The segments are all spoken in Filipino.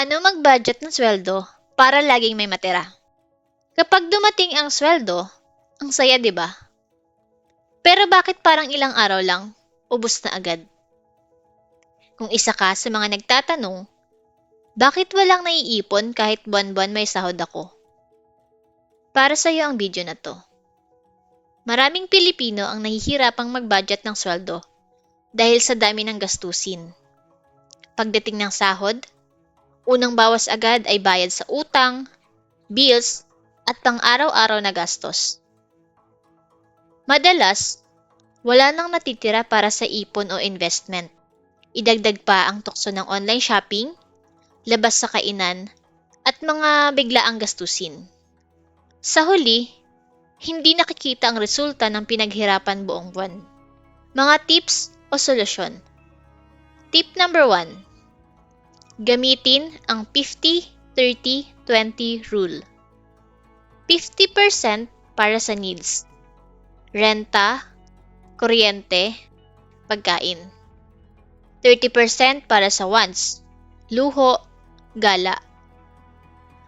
Paano mag-budget ng sweldo para laging may matira? Kapag dumating ang sweldo, ang saya 'di ba? Pero bakit parang ilang araw lang, ubos na agad? Kung isa ka sa mga nagtatanong, bakit walang naiipon kahit buwan-buwan may sahod ako? Para sa iyo ang video na to. Maraming Pilipino ang nahihirapang mag-budget ng sweldo dahil sa dami ng gastusin. Pagdating ng sahod, unang bawas agad ay bayad sa utang, bills, at pang-araw-araw na gastos. Madalas, wala nang natitira para sa ipon o investment. Idagdag pa ang tukso ng online shopping, labas sa kainan, at mga biglaang gastusin. Sa huli, hindi nakikita ang resulta ng pinaghirapan buong buwan. Mga tips o solusyon. Tip number 1. Gamitin ang 50-30-20 rule. 50% para sa needs. Renta, kuryente, pagkain. 30% para sa wants, luho, gala.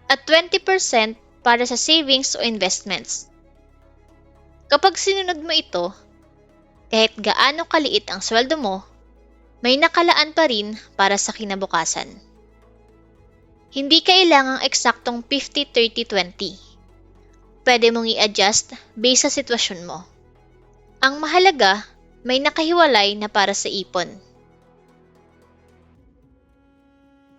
At 20% para sa savings o investments. Kapag sinunod mo ito, kahit gaano kaliit ang sweldo mo, may nakalaan pa rin para sa kinabukasan. Hindi kailangang eksaktong 50-30-20. Pwede mong i-adjust based sa sitwasyon mo. Ang mahalaga, may nakahiwalay na para sa ipon.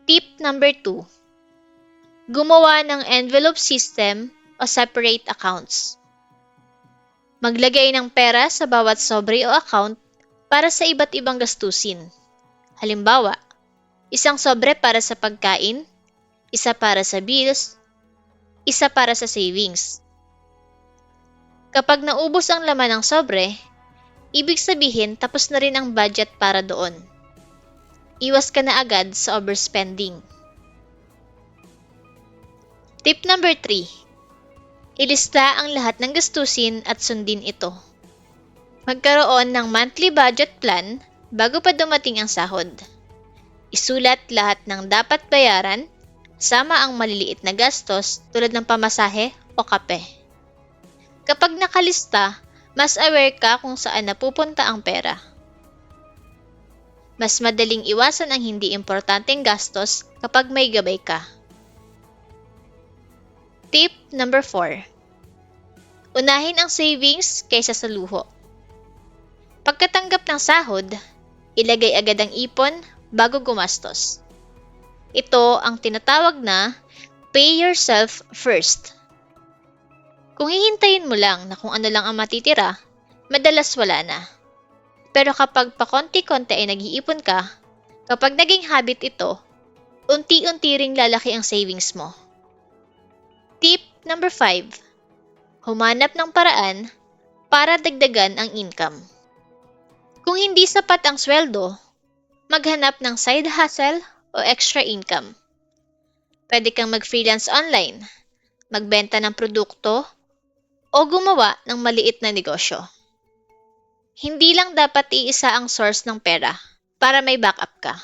Tip number 2. Gumawa ng envelope system o separate accounts. Maglagay ng pera sa bawat sobre o account para sa iba't ibang gastusin. Halimbawa, isang sobre para sa pagkain, isa para sa bills, isa para sa savings. Kapag naubos ang laman ng sobre, ibig sabihin tapos na rin ang budget para doon. Iwas ka na agad sa overspending. Tip number 3. Ilista ang lahat ng gastusin at sundin ito. Magkaroon ng monthly budget plan bago pa dumating ang sahod. Isulat lahat ng dapat bayaran, sama ang maliliit na gastos tulad ng pamasahe o kape. Kapag nakalista, mas aware ka kung saan napupunta ang pera. Mas madaling iwasan ang hindi importanteng gastos kapag may gabay ka. Tip number 4. Unahin ang savings kaysa sa luho. Pagkatanggap ng sahod, ilagay agad ang ipon bago gumastos. Ito ang tinatawag na pay yourself first. Kung hihintayin mo lang na kung ano lang ang matitira, madalas wala na. Pero kapag pakonti-konti ay nag-iipon ka, kapag naging habit ito, unti-unti ring lalaki ang savings mo. Tip number 5. Humanap ng paraan para dagdagan ang income. Kung hindi sapat ang sweldo, maghanap ng side hustle o extra income. Pwede kang mag-freelance online, magbenta ng produkto, o gumawa ng maliit na negosyo. Hindi lang dapat iisa ang source ng pera para may backup ka.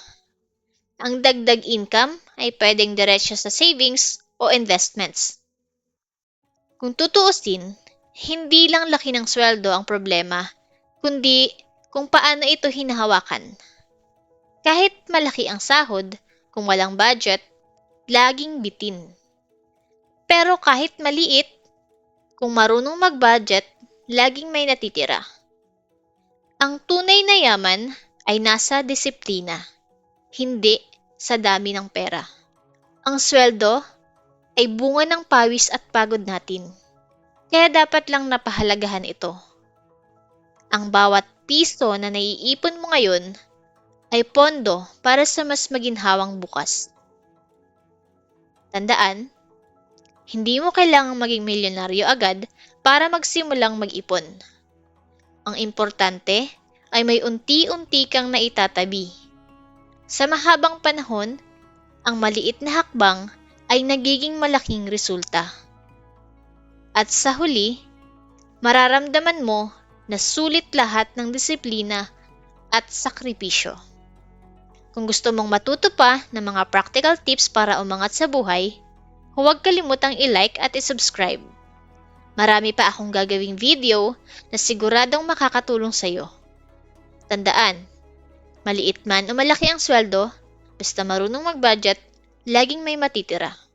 Ang dagdag income ay pwedeng diretso sa savings o investments. Kung tutuusin, hindi lang laki ng sweldo ang problema, kundi kung paano ito hinahawakan. Kahit malaki ang sahod, kung walang budget, laging bitin. Pero kahit maliit, kung marunong mag-budget, laging may natitira. Ang tunay na yaman ay nasa disiplina, hindi sa dami ng pera. Ang sweldo ay bunga ng pawis at pagod natin, kaya dapat lang napahalagahan ito. Ang bawat piso na naiipon mo ngayon ay pondo para sa mas maginhawang bukas. Tandaan, hindi mo kailangang maging milyonaryo agad para magsimulang mag-ipon. Ang importante ay may unti-unti kang naitatabi. Sa mahabang panahon, ang maliit na hakbang ay nagiging malaking resulta. At sa huli, mararamdaman mo na sulit lahat ng disiplina at sakripisyo. Kung gusto mong matuto pa ng mga practical tips para umangat sa buhay, huwag kalimutang i-like at i-subscribe. Marami pa akong gagawing video na siguradong makakatulong sa iyo. Tandaan, maliit man o malaki ang sweldo, basta marunong mag-budget, laging may matitira.